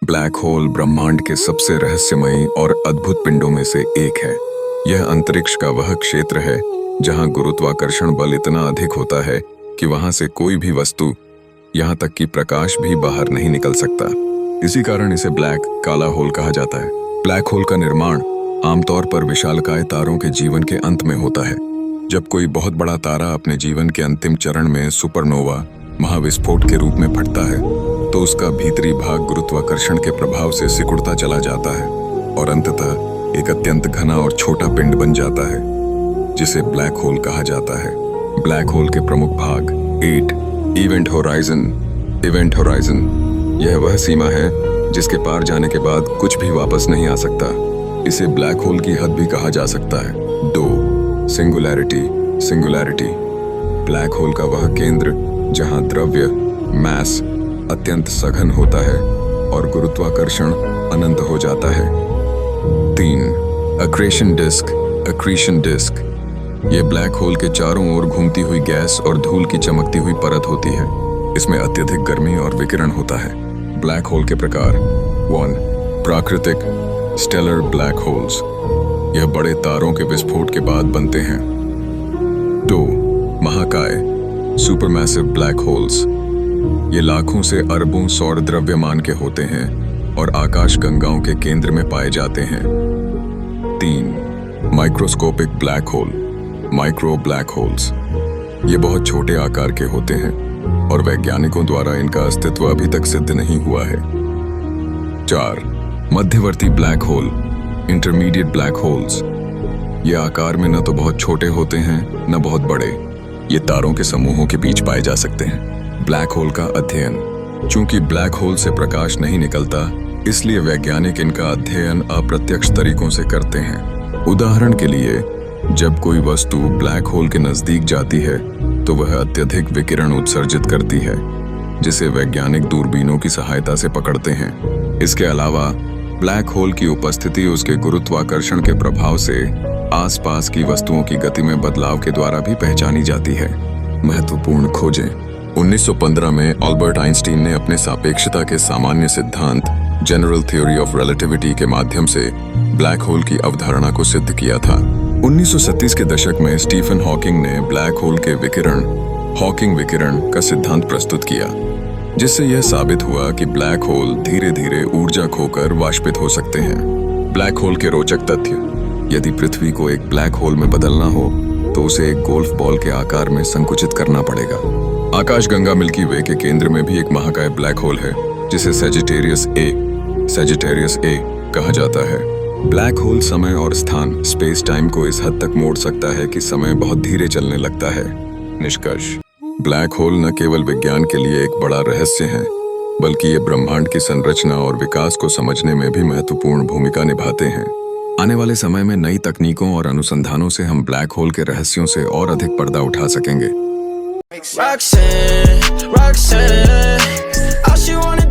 Black hole ब्रह्मांड के सबसे रहस्यमयी और अद्भुत पिंडों में से एक है। यह अंतरिक्ष का वह क्षेत्र है जहां गुरुत्वाकर्षण बल इतना अधिक होता है कि वहां से कोई भी वस्तु, यहां तक कि प्रकाश भी बाहर नहीं निकल सकता। इसी कारण इसे ब्लैक काला होल कहा जाता है। ब्लैक होल का निर्माण आमतौर पर विशालकाय तारों के जीवन के अंत में होता है। जब कोई बहुत बड़ा तारा अपने जीवन के अंतिम चरण में सुपरनोवा महाविस्फोट के रूप में फटता है तो उसका भीतरी भाग गुरुत्वाकर्षण के प्रभाव से सिकुड़ता चला जाता है और अंततः एक अत्यंत घना और छोटा पिंड बन जाता है जिसे ब्लैक होल कहा जाता है। ब्लैक होल के प्रमुख भाग 8 इवेंट होराइजन यह वह सीमा है जिसके पार जाने के बाद कुछ भी वापस नहीं आ सकता। इसे ब्लैक होल की हद भी कहा जा सकता है। 2 सिंगुलैरिटी ब्लैक होल का वह केंद्र जहां द्रव्य मैस अत्यंत सघन होता है और गुरुत्वाकर्षण अनंत हो जाता है। 3 अक्रेशन डिस्क ये ब्लैक होल के चारों ओर घूमती हुई गैस और धूल की चमकती हुई परत होती है। इसमें अत्यधिक गर्मी और विकिरण होता है। ब्लैक होल के प्रकार 1 प्राकृतिक स्टेलर ब्लैक होल्स यह बड़े तारों के विस्फोट के बाद बनते हैं। 2 महाकाय सुपरमैसिव ब्लैक होल्स ये लाखों से अरबों सौर द्रव्यमान के होते हैं और आकाश गंगाओं के केंद्र में पाए जाते हैं। 3 microscopic black hole micro black holes ये बहुत छोटे आकार के होते हैं और वैज्ञानिकों द्वारा इनका अस्तित्व अभी तक सिद्ध नहीं हुआ है। 4 मध्यवर्ती black hole intermediate black holes ये आकार में न तो बहुत छोटे होते हैं न बहुत बड़े। ये तारों के समूहों के बीच पाए जा सकते हैं। ब्लैक होल का अध्ययन चूंकि ब्लैक होल से प्रकाश नहीं निकलता इसलिए वैज्ञानिक इनका अध्ययन अप्रत्यक्ष तरीकों से करते हैं। उदाहरण के लिए जब कोई वस्तु ब्लैक होल के नजदीक जाती है तो वह अत्यधिक विकिरण उत्सर्जित करती है जिसे वैज्ञानिक दूरबीनों की सहायता से पकड़ते हैं। इसके अलावा ब्लैक होल की उपस्थिति उसके गुरुत्वाकर्षण के प्रभाव से आसपास की वस्तुओं की गति में बदलाव के द्वारा भी पहचानी जाती है। महत्वपूर्ण खोजें 1915 में अल्बर्ट आइंस्टीन ने अपने सापेक्षता के सामान्य सिद्धांत जनरल थ्योरी ऑफ रिलेटिविटी के माध्यम से ब्लैक होल की अवधारणा को सिद्ध किया था। 1930 के दशक में स्टीफन हॉकिंग ने ब्लैक होल के हॉकिंग विकिरण का सिद्धांत प्रस्तुत किया जिससे यह साबित हुआ कि ब्लैक होल धीरे धीरे ऊर्जा खोकर वाष्पित हो सकते हैं। ब्लैक होल के रोचक तथ्य यदि पृथ्वी को एक ब्लैक होल में बदलना हो तो उसे एक गोल्फ बॉल के आकार में संकुचित करना पड़ेगा। आकाशगंगा मिल्की वे के केंद्र में भी एक महाकाय ब्लैक होल है जिसे सजिटेरियस ए कहा जाता है। ब्लैक होल समय और स्थान स्पेस टाइम को इस हद तक मोड़ सकता है कि समय बहुत धीरे चलने लगता है। निष्कर्ष ब्लैक होल न केवल विज्ञान के लिए एक बड़ा रहस्य है बल्कि ये ब्रह्मांड की संरचना और विकास को समझने में भी महत्वपूर्ण भूमिका निभाते हैं। आने वाले समय में नई तकनीकों और अनुसंधानों से हम ब्लैक होल के रहस्यों से और अधिक पर्दा उठा सकेंगे। Roxanne, all she wanted